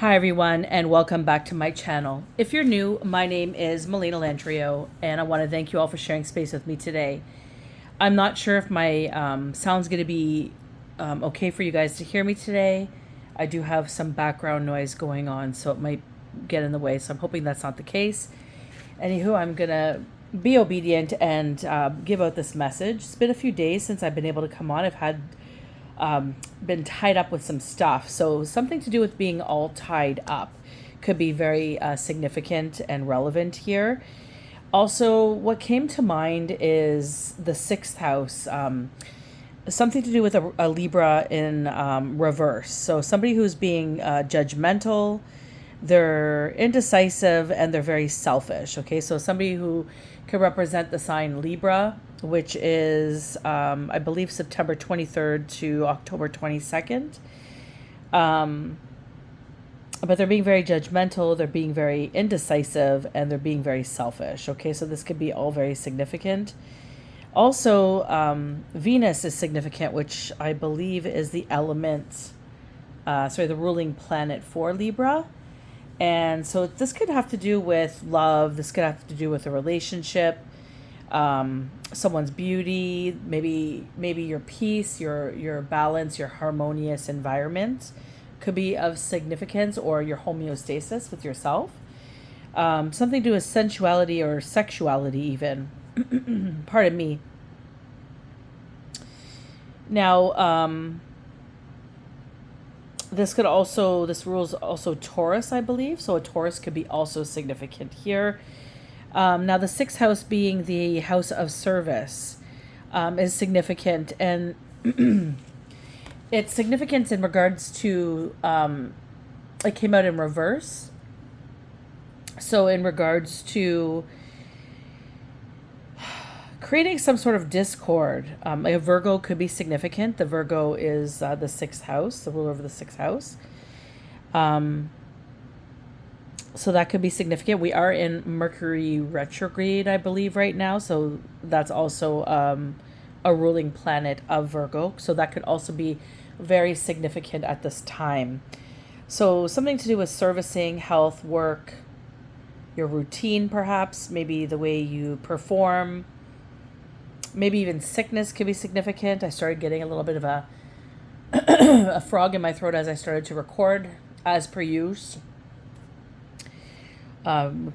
Hi, everyone, and welcome back to my channel. If you're new, my name is Melina Lantrio, and I want to thank you all for sharing space with me today. I'm not sure if my sound's going to be okay for you guys to hear me today. I do have some background noise going on, so it might get in the way, so I'm hoping that's not the case. Anywho, I'm going to be obedient and give out this message. It's been a few days since I've been able to come on. I've had been tied up with some stuff. So something to do with being all tied up could be very significant and relevant here. Also, what came to mind is the sixth house, something to do with a Libra in reverse. So somebody who's being judgmental, they're indecisive, and they're very selfish. Okay, so somebody who could represent the sign Libra, which is, I believe, September 23rd to October 22nd. But they're being very judgmental, they're being very indecisive, and they're being very selfish. Okay, so this could be all very significant. Also, Venus is significant, which I believe is the element, the ruling planet for Libra. And so this could have to do with love, this could have to do with a relationship, someone's beauty, maybe your peace, your balance, your harmonious environment could be of significance, or your homeostasis with yourself. Something to do with sensuality or sexuality even. Pardon me. Now, this rules also Taurus, I believe. So a Taurus could be also significant here. Now, the sixth house being the house of service is significant, and it's significant in regards to, it came out in reverse. So in regards to creating some sort of discord, a Virgo could be significant. The Virgo is the sixth house, the ruler of the sixth house. So that could be significant. We are in Mercury retrograde, I believe, right now. So that's also a ruling planet of Virgo. So that could also be very significant at this time. So something to do with servicing, health, work, your routine, perhaps, maybe the way you perform. Maybe even sickness could be significant. I started getting a little bit of a a frog in my throat as I started to record, as per use.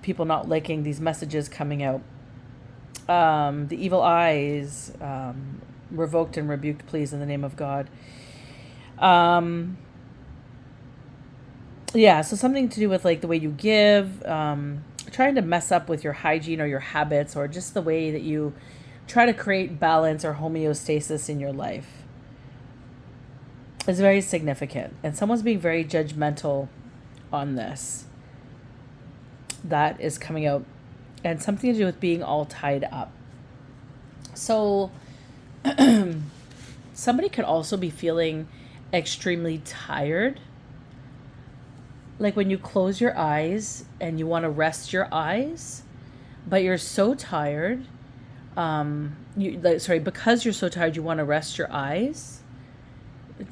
People not liking these messages coming out. The evil eyes, revoked and rebuked, please, in the name of God. Yeah, so something to do with like the way you give, trying to mess up with your hygiene or your habits, or just the way that you try to create balance or homeostasis in your life is very significant. And someone's being very judgmental on this. That is coming out. And something to do with being all tied up. So somebody could also be feeling extremely tired. Like when you close your eyes and you want to rest your eyes, but you're so tired. Because you're so tired, you want to rest your eyes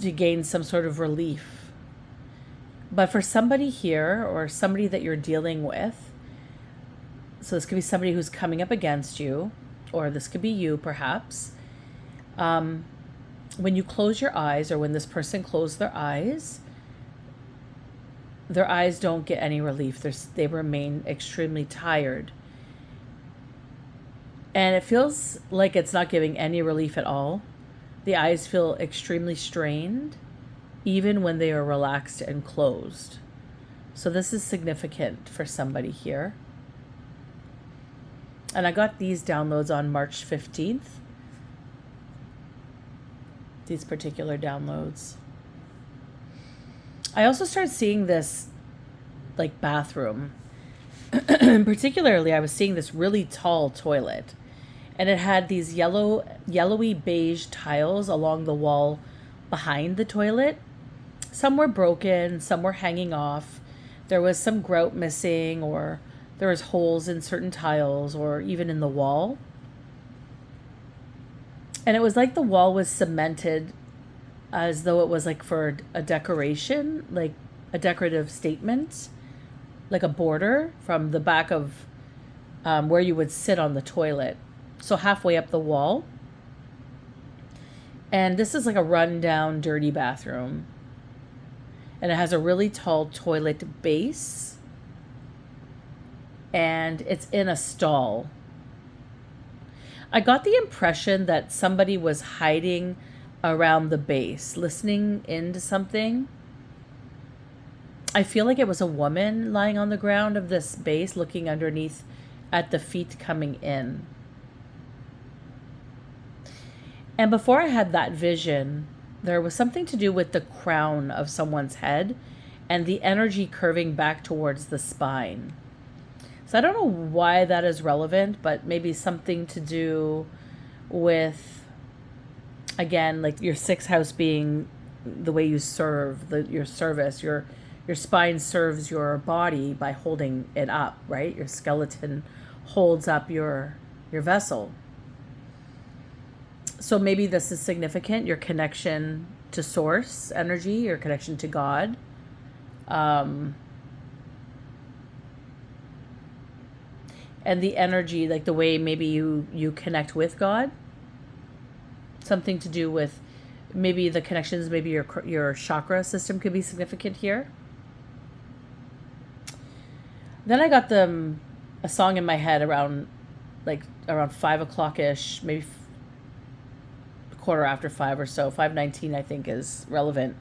to gain some sort of relief. But for somebody here, or somebody that you're dealing with, so this could be somebody who's coming up against you, or this could be you perhaps, when you close your eyes, or when this person closed their eyes don't get any relief. They remain extremely tired. And it feels like it's not giving any relief at all. The eyes feel extremely strained, even when they are relaxed and closed. So this is significant for somebody here. And I got these downloads on March 15th. These particular downloads. I also started seeing this like bathroom. Particularly, I was seeing this really tall toilet. And it had these yellowy beige tiles along the wall behind the toilet. Some were broken, some were hanging off. There was some grout missing, or there was holes in certain tiles, or even in the wall. And it was like the wall was cemented as though it was like for a decoration. Like a decorative statement, like a border from the back of where you would sit on the toilet. So halfway up the wall. And this is like a rundown, dirty bathroom. And it has a really tall toilet base. And it's in a stall. I got the impression that somebody was hiding around the base, listening into something. I feel like it was a woman lying on the ground of this base, looking underneath at the feet coming in. And before I had that vision, there was something to do with the crown of someone's head and the energy curving back towards the spine. So I don't know why that is relevant, but maybe something to do with, again, like your sixth house being the way you serve, your service, your spine serves your body by holding it up, right? Your skeleton holds up your vessel. So maybe this is significant, your connection to source energy, your connection to God. And the energy, like the way maybe you connect with God. Something to do with maybe the connections, maybe your chakra system could be significant here. Then I got a song in my head around 5 o'clock-ish, maybe quarter after 5 or so. 5:19 I think is relevant.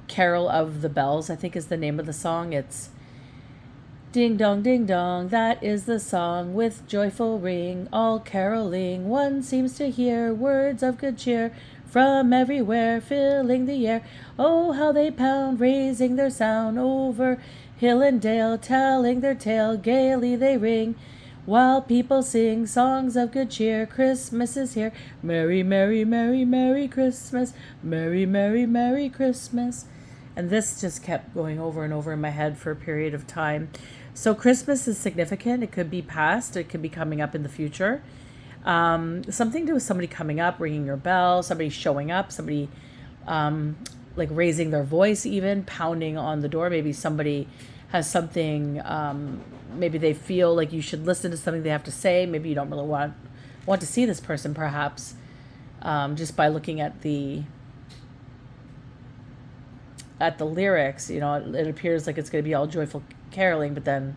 Carol of the Bells, I think, is the name of the song. It's ding dong, that is the song with joyful ring, all caroling. One seems to hear words of good cheer from everywhere, filling the air. Oh, how they pound, raising their sound over hill and dale, telling their tale, gaily they ring, while people sing songs of good cheer. Christmas is here. Merry, merry, merry, merry Christmas. Merry, merry, merry Christmas. And this just kept going over and over in my head for a period of time. So Christmas is significant. It could be past. It could be coming up in the future. Something to do with somebody coming up, ringing your bell, somebody showing up, somebody like raising their voice, even pounding on the door. Maybe somebody has something, maybe they feel like you should listen to something they have to say. Maybe you don't really want to see this person, perhaps, just by looking at the lyrics. You know, it appears like it's going to be all joyful caroling, but then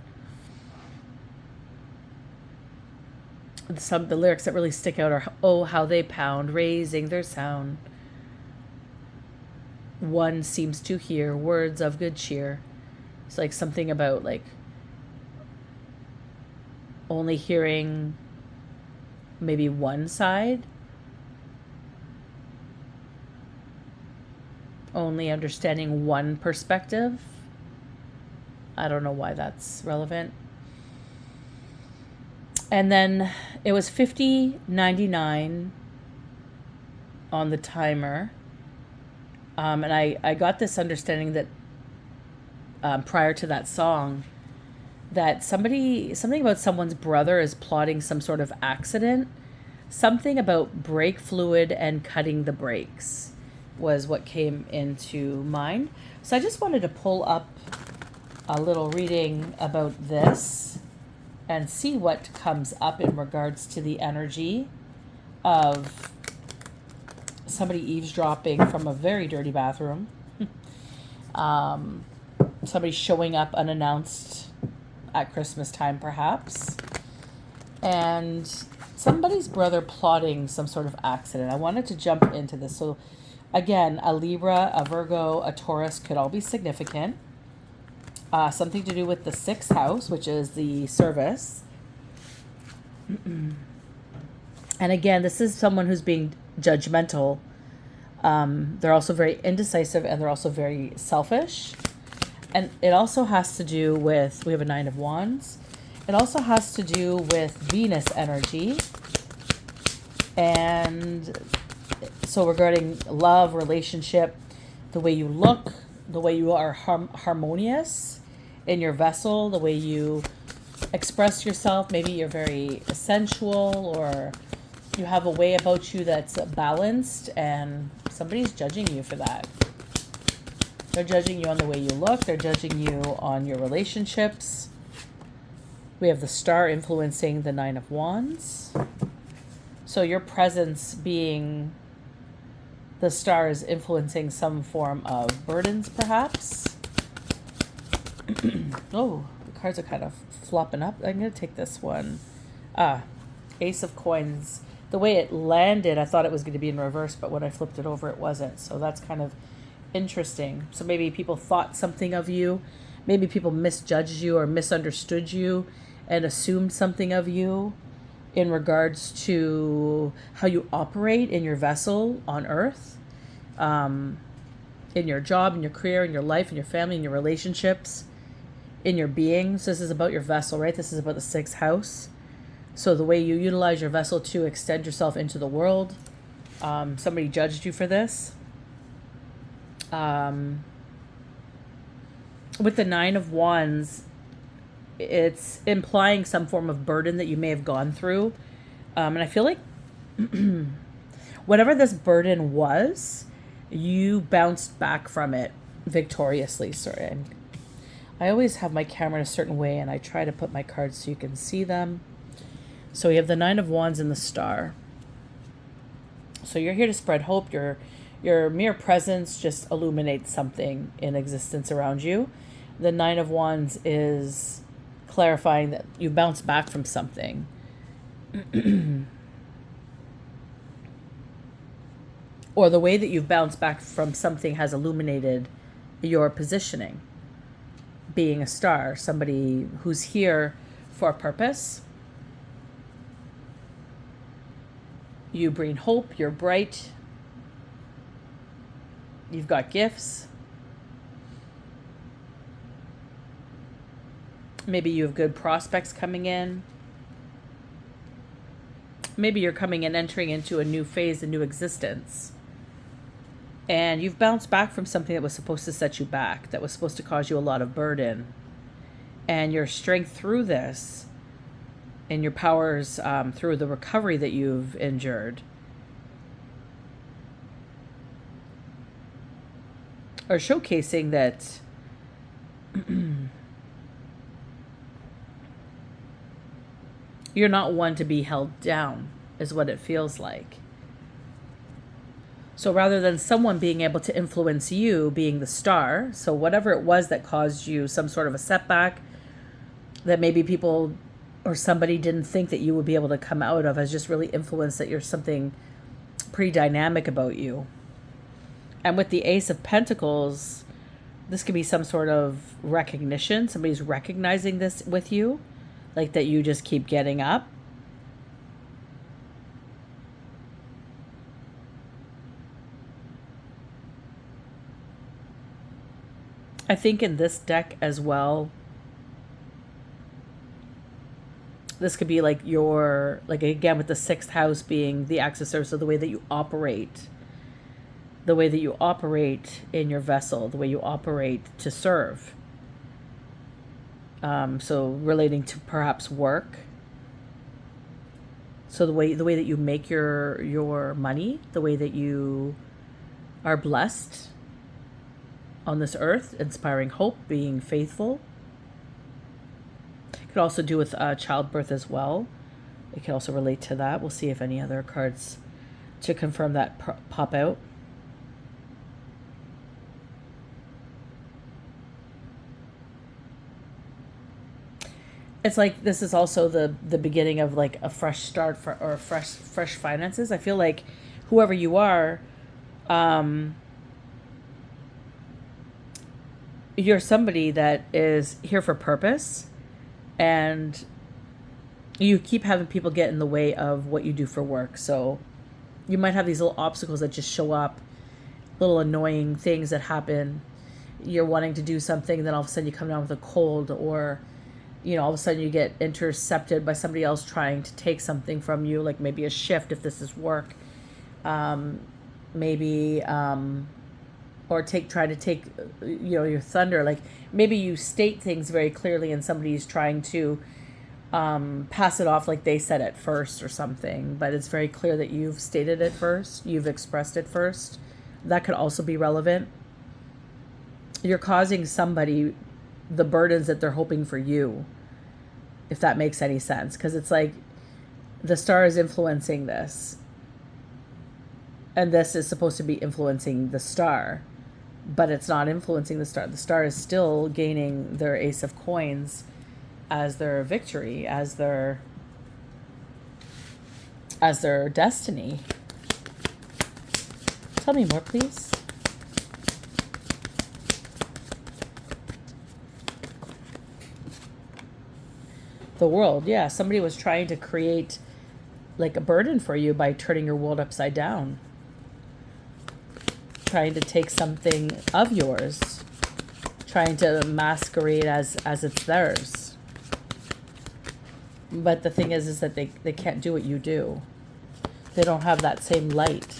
the lyrics that really stick out are, oh, how they pound, raising their sound. One seems to hear words of good cheer. It's like something about like only hearing maybe one side, only understanding one perspective. I don't know why that's relevant. And then it was 50:99 on the timer. And I got this understanding that prior to that song, that something about someone's brother is plotting some sort of accident. Something about brake fluid and cutting the brakes was what came into mind. So I just wanted to pull up a little reading about this and see what comes up in regards to the energy of somebody eavesdropping from a very dirty bathroom. Somebody showing up unannounced at Christmas time, perhaps. And somebody's brother plotting some sort of accident. I wanted to jump into this. So again, a Libra, a Virgo, a Taurus could all be significant. Something to do with the sixth house, which is the service. And again, this is someone who's being judgmental. They're also very indecisive, and they're also very selfish. And it also has to do with, we have a 9 of Wands. It also has to do with Venus energy. And so regarding love, relationship, the way you look, the way you are harmonious in your vessel, the way you express yourself. Maybe you're very sensual, or you have a way about you that's balanced, and somebody's judging you for that. They're judging you on the way you look. They're judging you on your relationships. We have the Star influencing the Nine of Wands. So your presence being the Star is influencing some form of burdens, perhaps. Oh, the cards are kind of flopping up. I'm going to take this one. Ace of Coins. The way it landed, I thought it was going to be in reverse, but when I flipped it over, it wasn't. So that's kind of interesting. So maybe people thought something of you. Maybe people misjudged you or misunderstood you and assumed something of you in regards to how you operate in your vessel on Earth, in your job, in your career, in your life, in your family, in your relationships, in your beings. This is about your vessel, right? This is about the 6th house. So the way you utilize your vessel to extend yourself into the world. Somebody judged you for this. With the 9 of Wands, it's implying some form of burden that you may have gone through. And I feel like whatever this burden was, you bounced back from it victoriously. Sorry, I always have my camera in a certain way, and I try to put my cards so you can see them. So we have the 9 of Wands and the Star. So you're here to spread hope. Your mere presence just illuminates something in existence around you. The 9 of Wands is clarifying that you bounce back from something. Or the way that you've bounced back from something has illuminated your positioning. Being a star, somebody who's here for a purpose. You bring hope, you're bright. You've got gifts. Maybe you have good prospects coming in. Maybe you're coming and entering into a new phase, a new existence. And you've bounced back from something that was supposed to set you back, that was supposed to cause you a lot of burden. And your strength through this, and your powers through the recovery that you've endured, are showcasing that you're not one to be held down, is what it feels like. So rather than someone being able to influence you being the star, so whatever it was that caused you some sort of a setback that maybe people or somebody didn't think that you would be able to come out of, has just really influenced that you're something pretty dynamic about you. And with the Ace of Pentacles, this could be some sort of recognition. Somebody's recognizing this with you, like that you just keep getting up. I think in this deck as well, this could be like your, like again with the 6th house being the axis of, so the way that you operate. The way that you operate in your vessel, the way you operate to serve. So relating to perhaps work. So the way that you make your money, the way that you are blessed on this earth, inspiring hope, being faithful. It could also do with childbirth as well. It can also relate to that. We'll see if any other cards to confirm that pop out. It's like this is also the beginning of like a fresh start or fresh finances. I feel like whoever you are, you're somebody that is here for purpose, and you keep having people get in the way of what you do for work. So you might have these little obstacles that just show up, little annoying things that happen. You're wanting to do something, then all of a sudden you come down with a cold, or all of a sudden you get intercepted by somebody else trying to take something from you, like maybe a shift if this is work, or try to take your thunder. Like maybe you state things very clearly and somebody's trying to pass it off like they said it first or something, but it's very clear that you've stated it first, you've expressed it first. That could also be relevant. You're causing somebody the burdens that they're hoping for you, if that makes any sense. Because it's like the star is influencing this, and this is supposed to be influencing the star, but it's not influencing the star. The star is still gaining their ace of coins as their victory, as their destiny. Tell me more, please. The world, yeah. Somebody was trying to create like a burden for you by turning your world upside down. Trying to take something of yours. Trying to masquerade as it's theirs. But the thing is that they can't do what you do. They don't have that same light.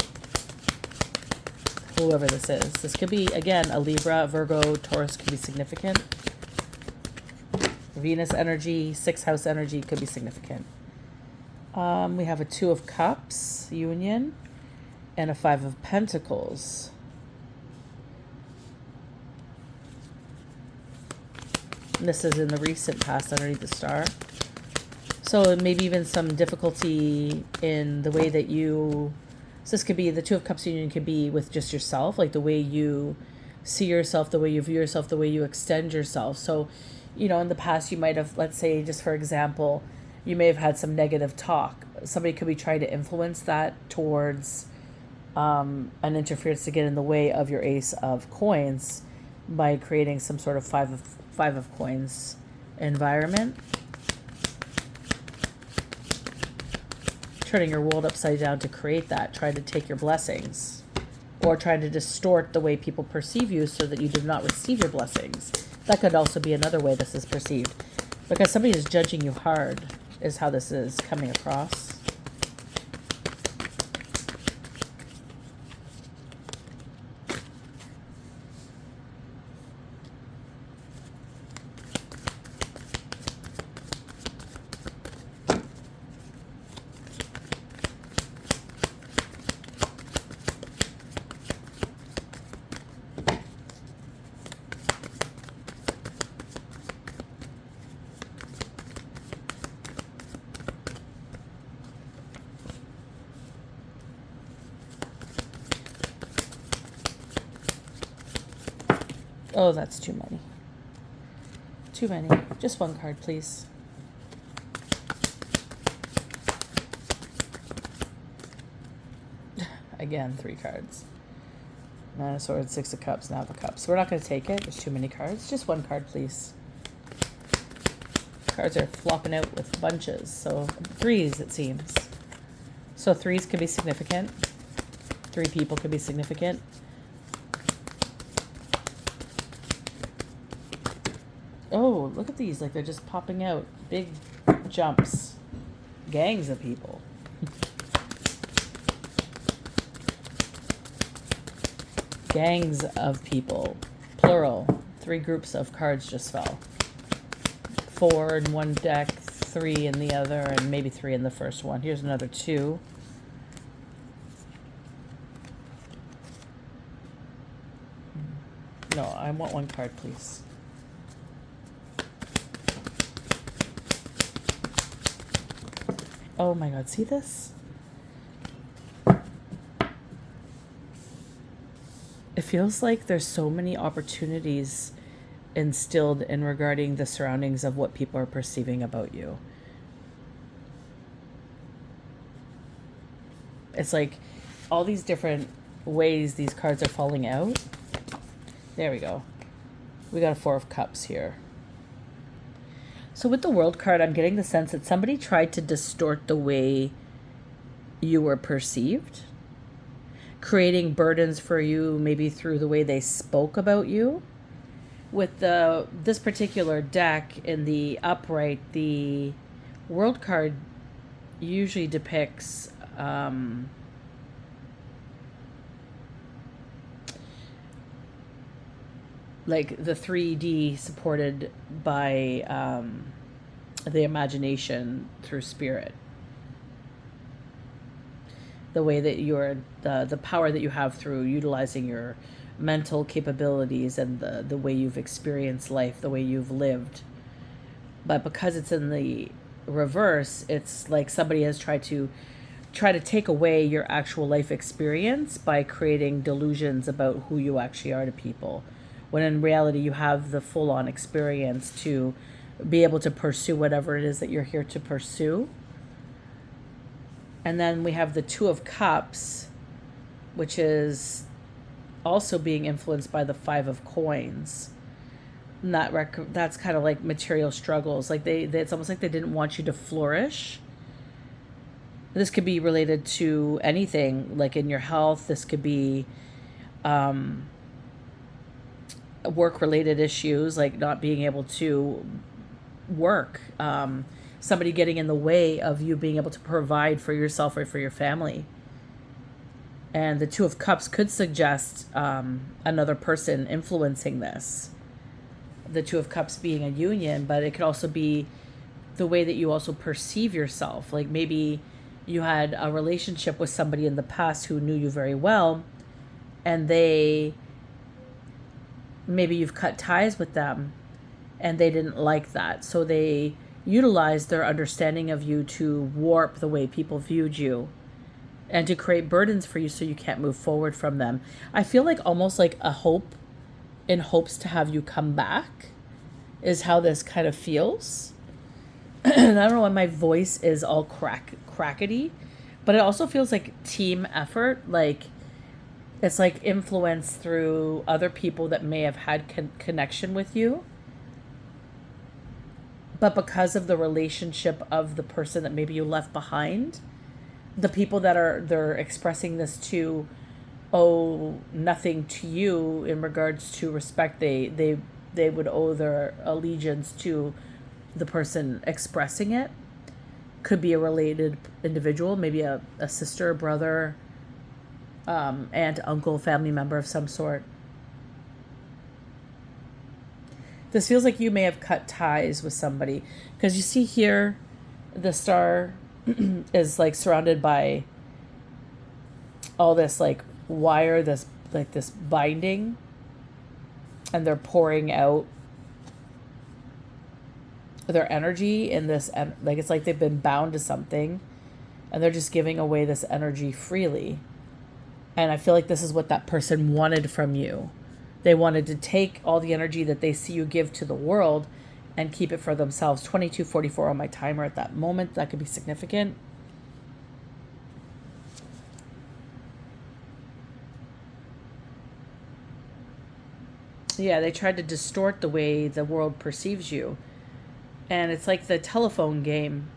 Whoever this is. This could be, again, a Libra, Virgo, Taurus could be significant. Venus energy, 6th house energy could be significant. We have a 2 of Cups, union, and a 5 of Pentacles. And this is in the recent past underneath the star. So maybe even some difficulty in the way that you... So this could be, the 2 of Cups union could be with just yourself, like the way you see yourself, the way you view yourself, the way you extend yourself. So, you know, in the past you might have, let's say, just for example, you may have had some negative talk. Somebody could be trying to influence that towards an interference to get in the way of your ace of coins by creating some sort of five of coins environment. Turning your world upside down to create that, trying to take your blessings, or trying to distort the way people perceive you so that you do not receive your blessings. That could also be another way this is perceived, because somebody is judging you hard, is how this is coming across. Oh, that's too many. Too many. Just one card, please. Again, 3 cards. 9 of Swords, 6 of Cups, now the Cups. We're not going to take it. There's too many cards. Just one card, please. Cards are flopping out with bunches. So 3s, it seems. So 3s could be significant. 3 people could be significant. Oh, look at these. Like, they're just popping out. Big jumps. Gangs of people. Gangs of people. Plural. 3 groups of cards just fell. 4 in one deck, 3 in the other, and maybe 3 in the first one. Here's another 2. No, I want one card, please. Oh my God, see this? It feels like there's so many opportunities instilled in regarding the surroundings of what people are perceiving about you. It's like all these different ways these cards are falling out. There we go. We got a 4 of Cups here. So with the World card, I'm getting the sense that somebody tried to distort the way you were perceived, creating burdens for you maybe through the way they spoke about you. With this particular deck in the upright, the World card usually depicts like the 3D supported by the imagination through spirit. The way that you're, the power that you have through utilizing your mental capabilities and the way you've experienced life, the way you've lived. But because it's in the reverse, it's like somebody has tried to take away your actual life experience by creating delusions about who you actually are to people, when in reality you have the full-on experience to be able to pursue whatever it is that you're here to pursue. And then we have the Two of Cups, which is also being influenced by the Five of Coins. And that's kind of like material struggles. Like it's almost like they didn't want you to flourish. This could be related to anything, like in your health. This could be work-related issues, like not being able to work. Somebody getting in the way of you being able to provide for yourself or for your family. And the Two of Cups could suggest another person influencing this. The Two of Cups being a union, but it could also be the way that you also perceive yourself. Like maybe you had a relationship with somebody in the past who knew you very well, and maybe you've cut ties with them and they didn't like that. So they utilized their understanding of you to warp the way people viewed you and to create burdens for you so you can't move forward from them. I feel like almost like a hope in hopes to have you come back is how this kind of feels. And I don't know why my voice is all crackety, but it also feels like team effort. Like it's like influence through other people that may have had connection with you. But because of the relationship of the person that maybe you left behind, the people that they're expressing this to owe nothing to you in regards to respect. They would owe their allegiance to the person expressing it. Could be a related individual, maybe a sister, brother, aunt, uncle, family member of some sort. This feels like you may have cut ties with somebody, because you see here the star is like surrounded by all this like wire, this binding, and they're pouring out their energy in this, like it's like they've been bound to something and they're just giving away this energy freely. And I feel like this is what that person wanted from you. They wanted to take all the energy that they see you give to the world and keep it for themselves. 22:44 on my timer at that moment. That could be significant. Yeah, they tried to distort the way the world perceives you. And it's like the telephone game.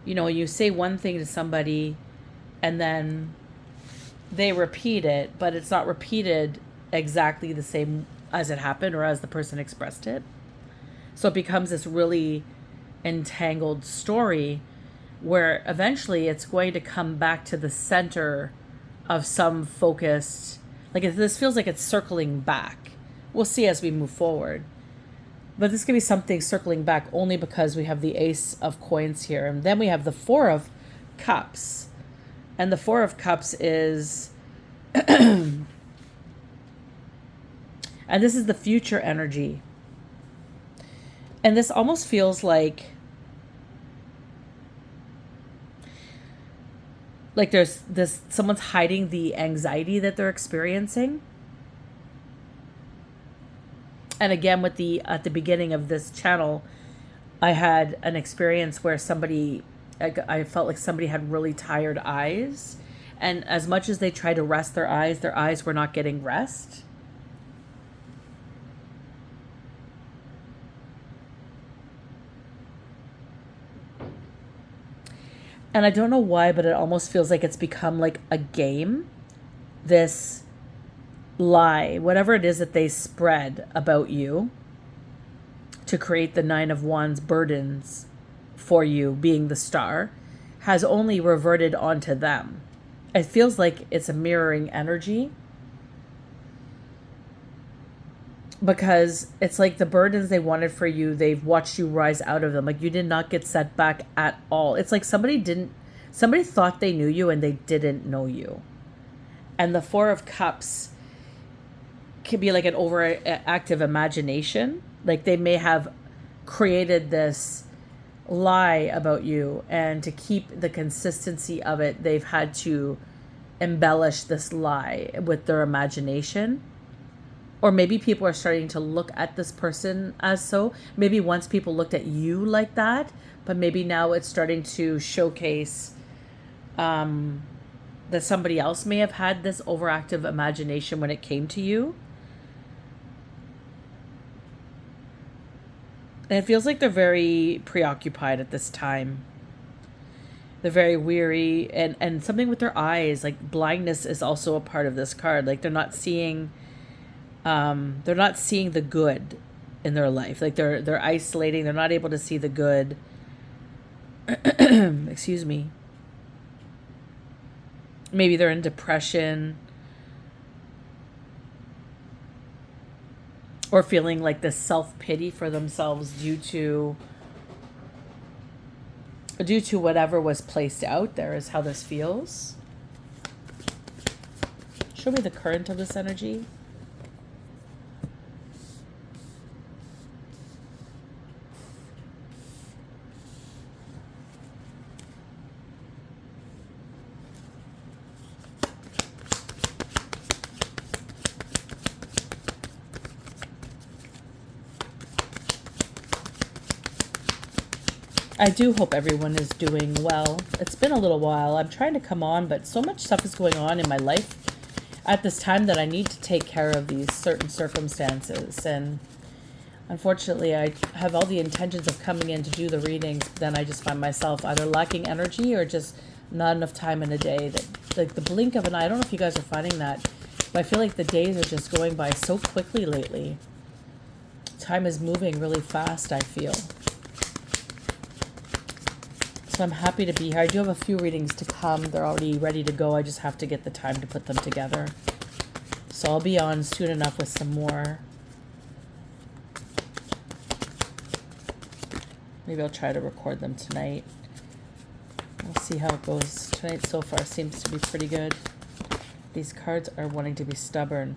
You know, you say one thing to somebody and then they repeat it, but it's not repeated exactly the same as it happened or as the person expressed it. So it becomes this really entangled story where eventually it's going to come back to the center of some focused, like this feels like it's circling back. We'll see as we move forward. But this could be something circling back only because we have the Ace of Coins here. And then we have the Four of Cups. And the Four of Cups is, and this is the future energy. And this almost feels like there's this, someone's hiding the anxiety that they're experiencing. And again, at the beginning of this channel, I had an experience where I felt like somebody had really tired eyes. And as much as they tried to rest their eyes were not getting rest. And I don't know why, but it almost feels like it's become like a game. This lie, whatever it is that they spread about you to create the Nine of Wands burdens for you being the star, has only reverted onto them. It feels like it's a mirroring energy, because it's like the burdens they wanted for you, they've watched you rise out of them. Like you did not get set back at all. It's like somebody thought they knew you and they didn't know you. And the Four of Cups can be like an overactive imagination. Like they may have created this lie about you, and to keep the consistency of it, they've had to embellish this lie with their imagination. Or maybe people are starting to look at this person as so. Maybe once people looked at you like that, but maybe now it's starting to showcase that somebody else may have had this overactive imagination when it came to you. And it feels like they're very preoccupied at this time. They're very weary, and something with their eyes, like blindness is also a part of this card. Like they're not seeing the good in their life. Like they're isolating, they're not able to see the good. Excuse me. Maybe they're in depression, or feeling like this self-pity for themselves due to whatever was placed out there, is how this feels. Show me the current of this energy. I do hope everyone is doing well. It's been a little while. I'm trying to come on, but so much stuff is going on in my life at this time that I need to take care of these certain circumstances. And unfortunately, I have all the intentions of coming in to do the readings, but then I just find myself either lacking energy or just not enough time in a day. That, like the blink of an eye, I don't know if you guys are finding that, but I feel like the days are just going by so quickly lately. Time is moving really fast, I feel. So I'm happy to be here. I do have a few readings to come. They're already ready to go. I just have to get the time to put them together. So I'll be on soon enough with some more. Maybe I'll try to record them tonight. We'll see how it goes. Tonight so far seems to be pretty good. These cards are wanting to be stubborn.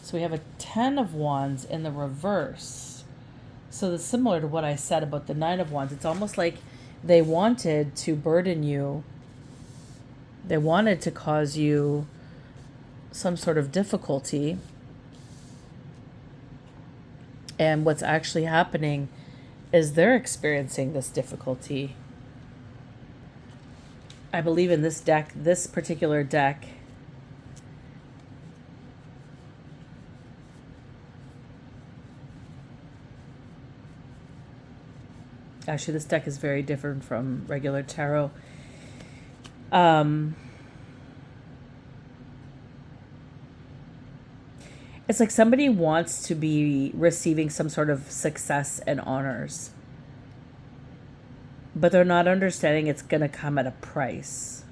So we have a 10 of Wands in the reverse. So it's similar to what I said about the 9 of Wands. It's almost like they wanted to burden you. They wanted to cause you some sort of difficulty. And what's actually happening is they're experiencing this difficulty. I believe in this deck, this particular deck, actually, this deck is very different from regular tarot. It's like somebody wants to be receiving some sort of success and honors, but they're not understanding it's going to come at a price.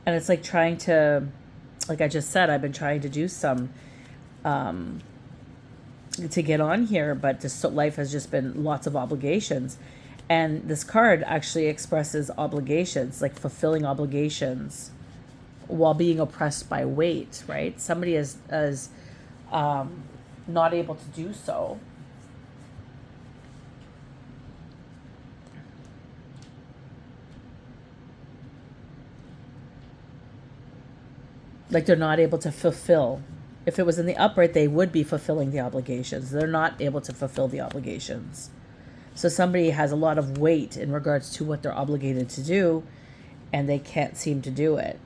And it's like trying to, like I just said, I've been trying to do some to get on here, but just life has just been lots of obligations. And this card actually expresses obligations, like fulfilling obligations while being oppressed by weight, right? Somebody is not able to do so. Like they're not able to fulfill. If it was in the upright, they would be fulfilling the obligations. They're not able to fulfill the obligations. So somebody has a lot of weight in regards to what they're obligated to do, and they can't seem to do it.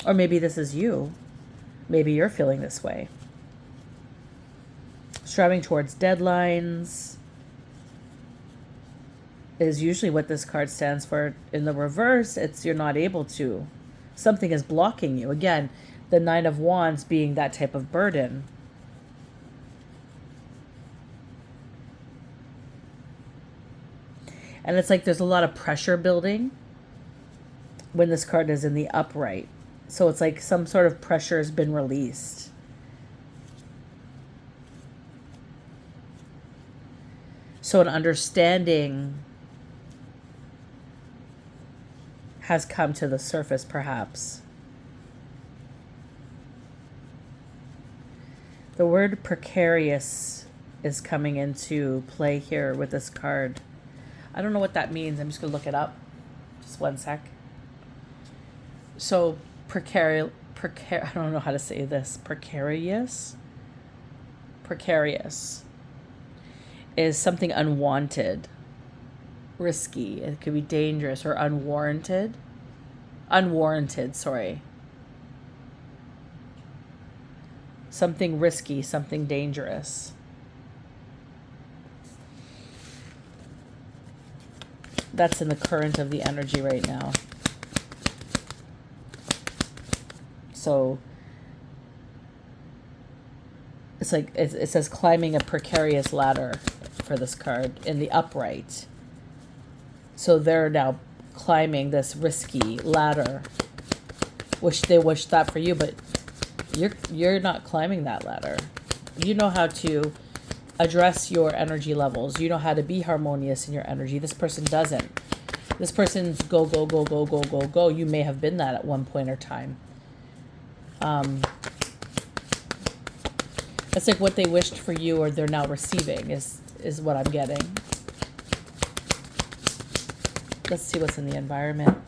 Or maybe this is you. Maybe you're feeling this way. Striving towards deadlines is usually what this card stands for. In the reverse, it's you're not able to. Something is blocking you. Again, the 9 of Wands being that type of burden. And it's like there's a lot of pressure building when this card is in the upright. So it's like some sort of pressure has been released. So an understanding has come to the surface, perhaps. The word precarious is coming into play here with this card. I don't know what that means. I'm just going to look it up. Just one sec. So, I don't know how to say this. Precarious is something unwanted, risky. It could be dangerous or unwarranted. Sorry. Something risky, something dangerous. That's in the current of the energy right now. So it's like it says climbing a precarious ladder for this card in the upright. So they're now climbing this risky ladder. They wish that for you, but you're not climbing that ladder. You know how to address your energy levels. You know how to be harmonious in your energy. This person doesn't. This person's go, go, go, go, go, go, go. You may have been that at one point or time. It's like what they wished for you or they're now receiving is what I'm getting. Let's see what's in the environment.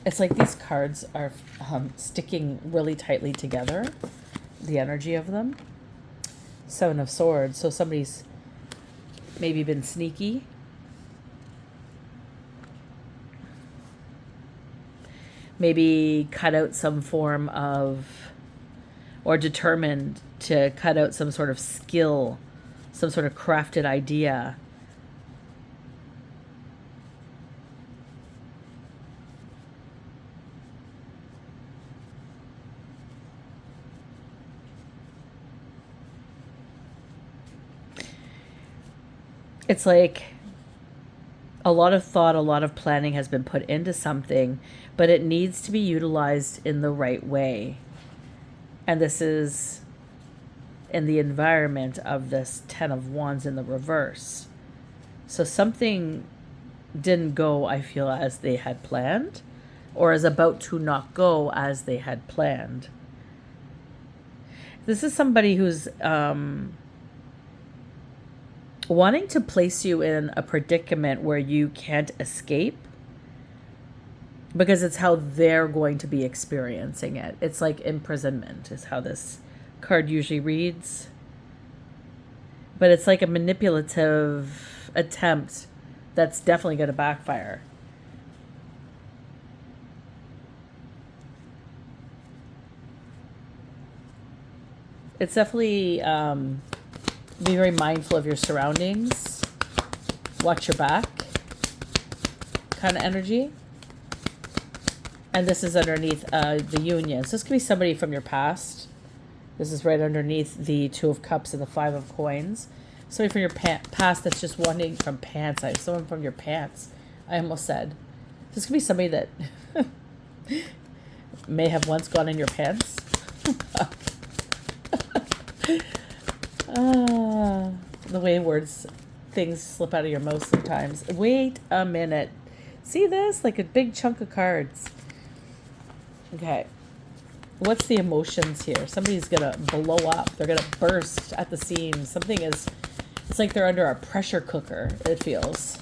It's like these cards are sticking really tightly together, the energy of them. Seven of Swords. So somebody's maybe been sneaky. Maybe cut out some form of, or determined to cut out some sort of skill, some sort of crafted idea. It's like a lot of thought, a lot of planning has been put into something, but it needs to be utilized in the right way. And this is in the environment of this 10 of Wands in the reverse. So something didn't go, I feel, as they had planned, or is about to not go as they had planned. This is somebody who's wanting to place you in a predicament where you can't escape, because it's how they're going to be experiencing it. It's like imprisonment is how this card usually reads. But it's like a manipulative attempt that's definitely going to backfire. It's definitely be very mindful of your surroundings. Watch your back kind of energy. And this is underneath the union. So this could be somebody from your past. This is right underneath the Two of Cups and the Five of Coins. Somebody from your past that's just wanting from pants. Someone from your pants, I almost said. This could be somebody that may have once gone in your pants. The way things slip out of your mouth sometimes. Wait a minute. See this? Like a big chunk of cards. Okay. What's the emotions here? Somebody's going to blow up. They're going to burst at the seams. It's like they're under a pressure cooker, it feels.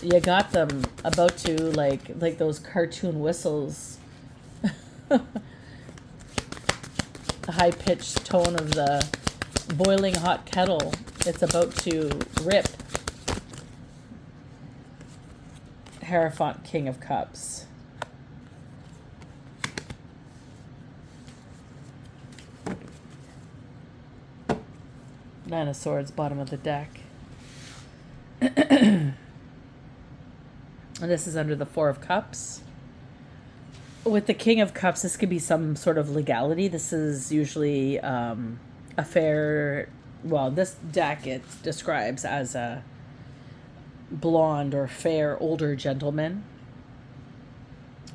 You got them about to, like those cartoon whistles. The high-pitched tone of the boiling hot kettle. It's about to rip. Hierophant, King of Cups. Nine of Swords, bottom of the deck. And this is under the Four of Cups. With the King of Cups, this could be some sort of legality. This is usually a fair, well, this deck it describes as a blonde or fair older gentleman.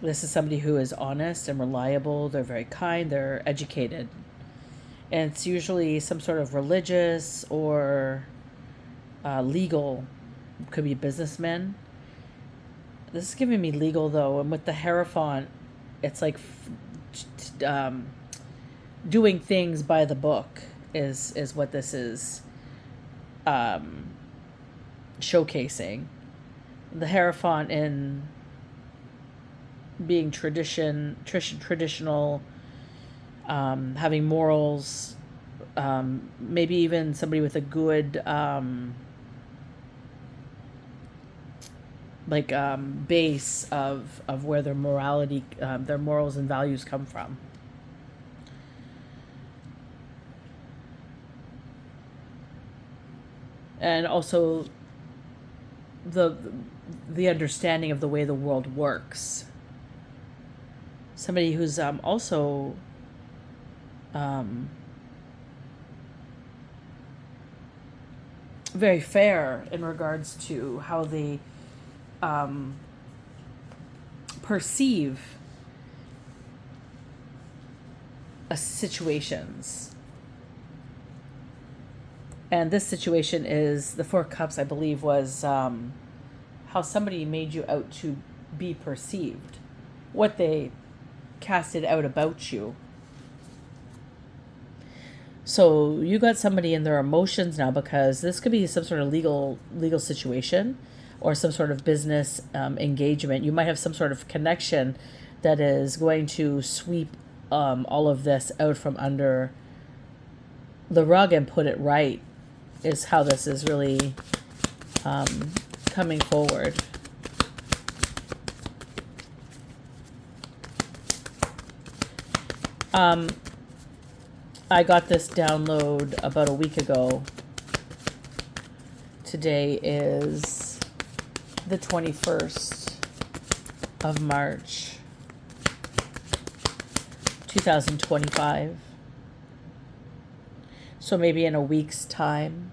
This is somebody who is honest and reliable. They're very kind. They're educated. And it's usually some sort of religious or legal. Could be businessmen. This is giving me legal, though. And with the Hierophant, it's like doing things by the book is what this is showcasing. The Hierophant in being traditional, having morals, maybe even somebody with a good base of where their morality, their morals and values come from. And also the understanding of the way the world works. Somebody who's also very fair in regards to how they perceive situations. And this situation is the Four Cups, I believe, was how somebody made you out to be perceived, what they casted out about you. So you got somebody in their emotions now, because this could be some sort of legal situation or some sort of business engagement. You might have some sort of connection that is going to sweep all of this out from under the rug and put it right, is how this is really coming forward. I got this download about a week ago. Today is the 21st of March, 2025. So maybe in a week's time,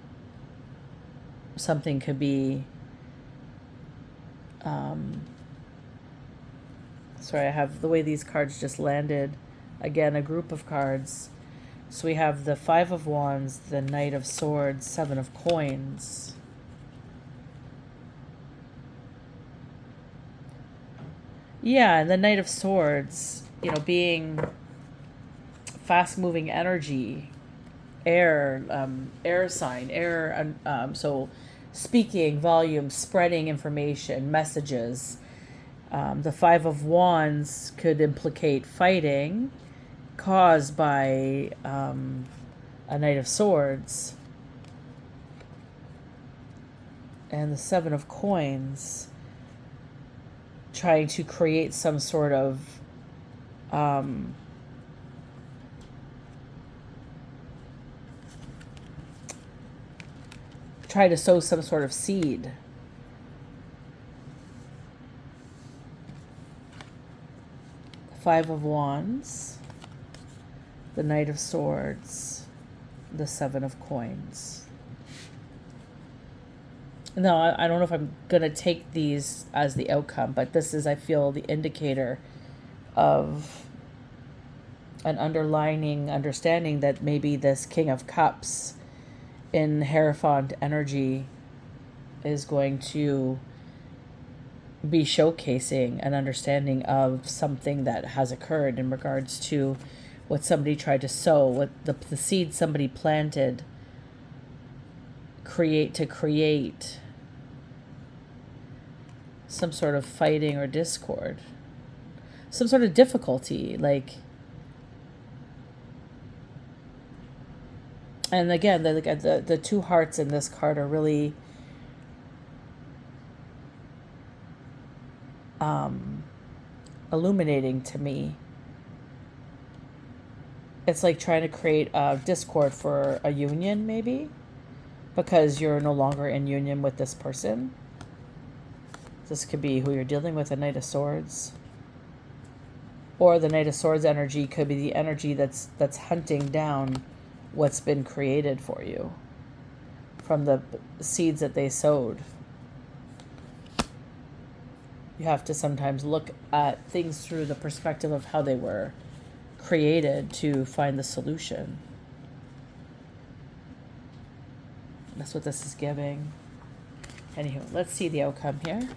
something could be, sorry, I have the way these cards just landed. Again, a group of cards. So we have the Five of Wands, the Knight of Swords, Seven of Coins. Yeah, and the Knight of Swords, being fast-moving energy, air sign, so speaking, volume, spreading information, messages. The Five of Wands could implicate fighting caused by a Knight of Swords. And the Seven of Coins, trying to create some sort of try to sow some sort of seed. Five of Wands, the Knight of Swords, the Seven of Coins. No, I don't know if I'm going to take these as the outcome, but this is, I feel, the indicator of an underlining understanding that maybe this King of Cups in Hierophant energy is going to be showcasing an understanding of something that has occurred in regards to what somebody tried to sow, what the seed somebody planted, create some sort of fighting or discord, some sort of difficulty, and again, the two hearts in this card are really illuminating to me. It's like trying to create a discord for a union, maybe, because you're no longer in union with this person. This could be who you're dealing with, a Knight of Swords. Or the Knight of Swords energy could be the energy that's hunting down what's been created for you from the seeds that they sowed. You have to sometimes look at things through the perspective of how they were created to find the solution. That's what this is giving. Anywho, let's see the outcome here.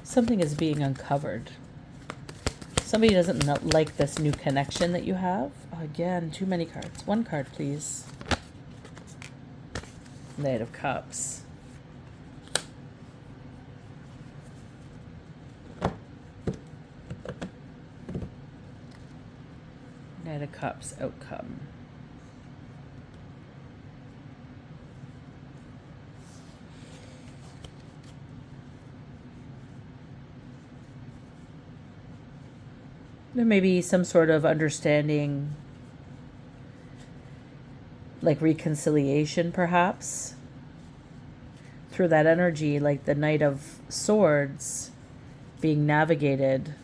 Something is being uncovered. Somebody doesn't like this new connection that you have. Again, too many cards. One card, please. Knight of Cups. Knight of Cups outcome. There may be some sort of understanding, like reconciliation perhaps, through that energy, like the Knight of Swords being navigated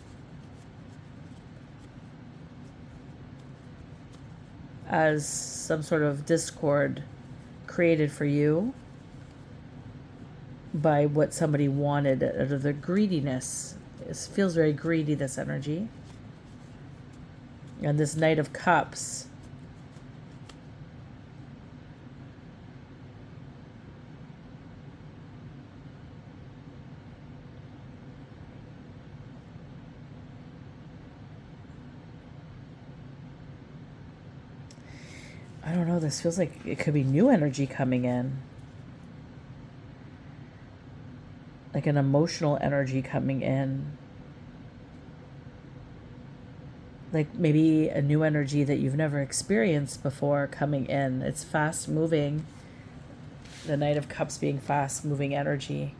as some sort of discord created for you by what somebody wanted out of their greediness. It feels very greedy, this energy. And this Knight of Cups I don't know, this feels like it could be new energy coming in. Like an emotional energy coming in. Like maybe a new energy that you've never experienced before coming in. It's fast moving. The Knight of Cups being fast moving energy.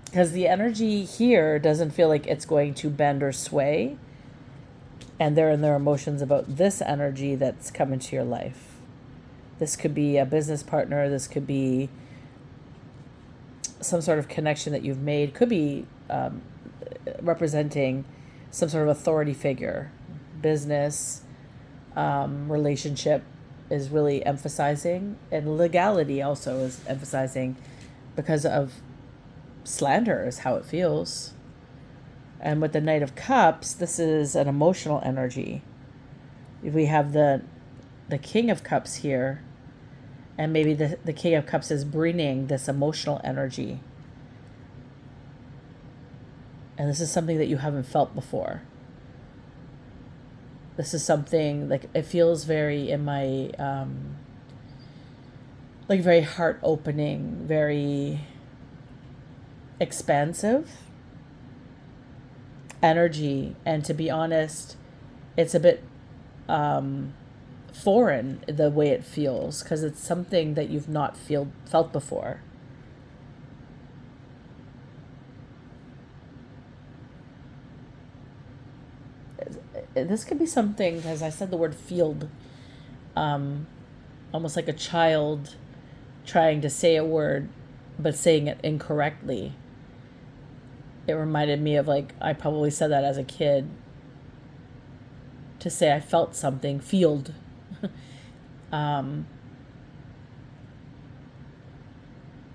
Because the energy here doesn't feel like it's going to bend or sway. And they're in their emotions about this energy that's come into your life. This could be a business partner. This could be some sort of connection that you've made. Could be representing some sort of authority figure. Business, relationship is really emphasizing. And legality also is emphasizing because of slander is how it feels. And with the Knight of Cups, this is an emotional energy. We have the King of Cups here. And maybe the King of Cups is bringing this emotional energy. And this is something that you haven't felt before. This is something, like, it feels very in my, like very heart-opening, very expansive energy. And to be honest, it's a bit foreign the way it feels, because it's something that you've not felt before. This could be something, as I said the word field, almost like a child trying to say a word but saying it incorrectly. It reminded me of, like, I probably said that as a kid, to say I felt something, field.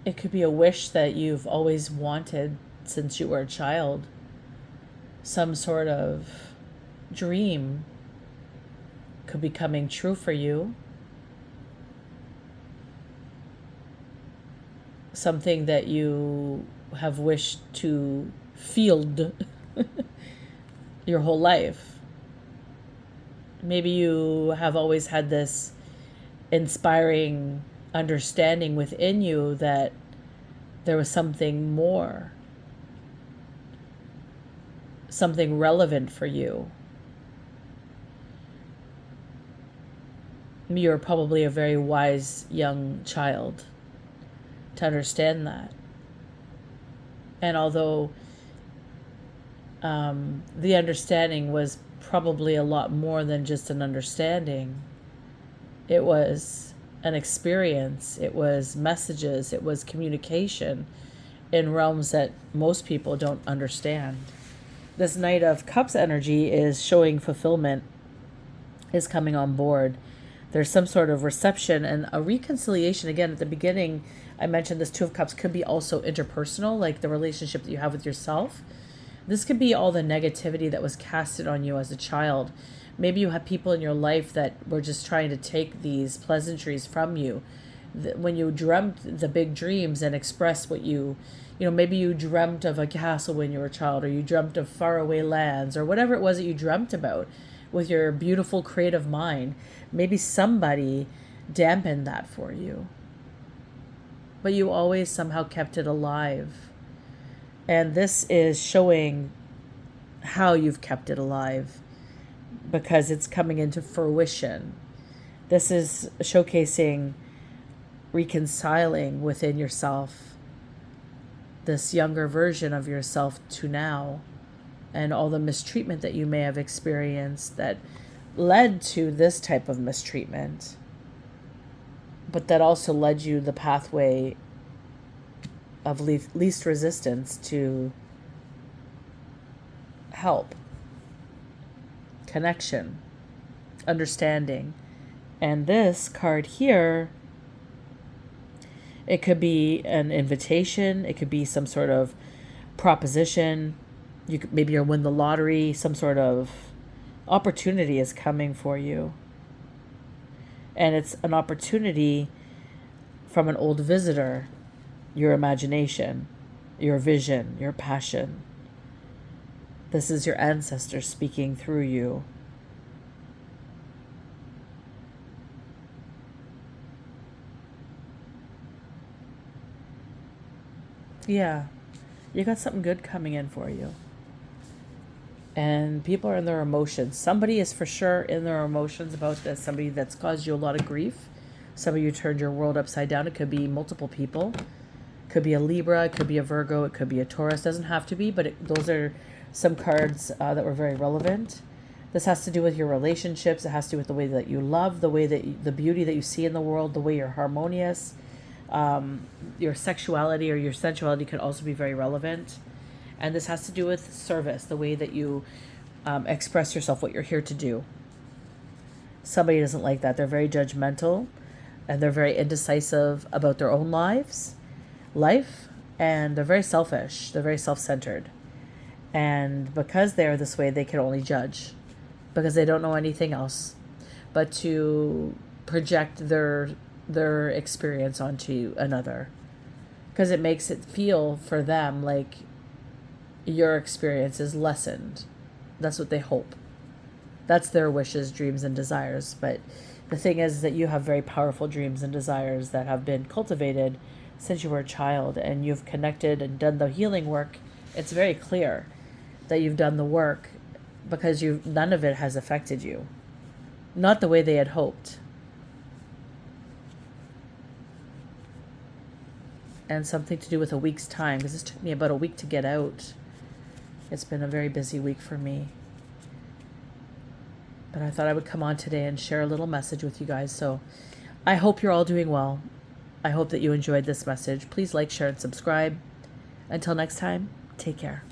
It could be a wish that you've always wanted since you were a child. Some sort of dream could be coming true for you. Something that you have wished to field your whole life. Maybe you have always had this inspiring understanding within you that there was something more, something relevant for you. You're probably a very wise young child to understand that. And although the understanding was probably a lot more than just an understanding, it was an experience, it was messages, it was communication, in realms that most people don't understand. This Knight of Cups energy is showing fulfillment is coming on board. There's some sort of reception and a reconciliation. Again, at the beginning, I mentioned this Two of Cups could be also interpersonal, like the relationship that you have with yourself. This could be all the negativity that was casted on you as a child. Maybe you have people in your life that were just trying to take these pleasantries from you. When you dreamt the big dreams and expressed what maybe you dreamt of a castle when you were a child, or you dreamt of faraway lands, or whatever it was that you dreamt about with your beautiful creative mind. Maybe somebody dampened that for you, but you always somehow kept it alive. And this is showing how you've kept it alive, because it's coming into fruition. This is showcasing reconciling within yourself, this younger version of yourself to now, and all the mistreatment that you may have experienced that led to this type of mistreatment, but that also led you the pathway of least resistance to help, connection, understanding. And this card here, it could be an invitation, it could be some sort of proposition. Maybe you'll win the lottery, some sort of opportunity is coming for you. And it's an opportunity from an old visitor, your imagination, your vision, your passion. This is your ancestors speaking through you. Yeah, you got something good coming in for you. And people are in their emotions. Somebody is for sure in their emotions about this. Somebody that's caused you a lot of grief. Somebody who turned your world upside down. It could be multiple people. It could be a Libra. It could be a Virgo. It could be a Taurus. Doesn't have to be, but those are some cards that were very relevant. This has to do with your relationships. It has to do with the way that you love, the way that the beauty that you see in the world, the way you're harmonious. Your sexuality or your sensuality could also be very relevant. And this has to do with service, the way that you express yourself, what you're here to do. Somebody doesn't like that. They're very judgmental, and they're very indecisive about their own life, and they're very selfish. They're very self-centered. And because they're this way, they can only judge, because they don't know anything else but to project their experience onto another, because it makes it feel for them like your experience is lessened. That's what they hope. That's their wishes, dreams, and desires. But the thing is that you have very powerful dreams and desires that have been cultivated since you were a child, and you've connected and done the healing work. It's very clear that you've done the work, because none of it has affected you. Not the way they had hoped. And something to do with a week's time, because this took me about a week to get out. It's been a very busy week for me. But I thought I would come on today and share a little message with you guys. So I hope you're all doing well. I hope that you enjoyed this message. Please like, share, and subscribe. Until next time, take care.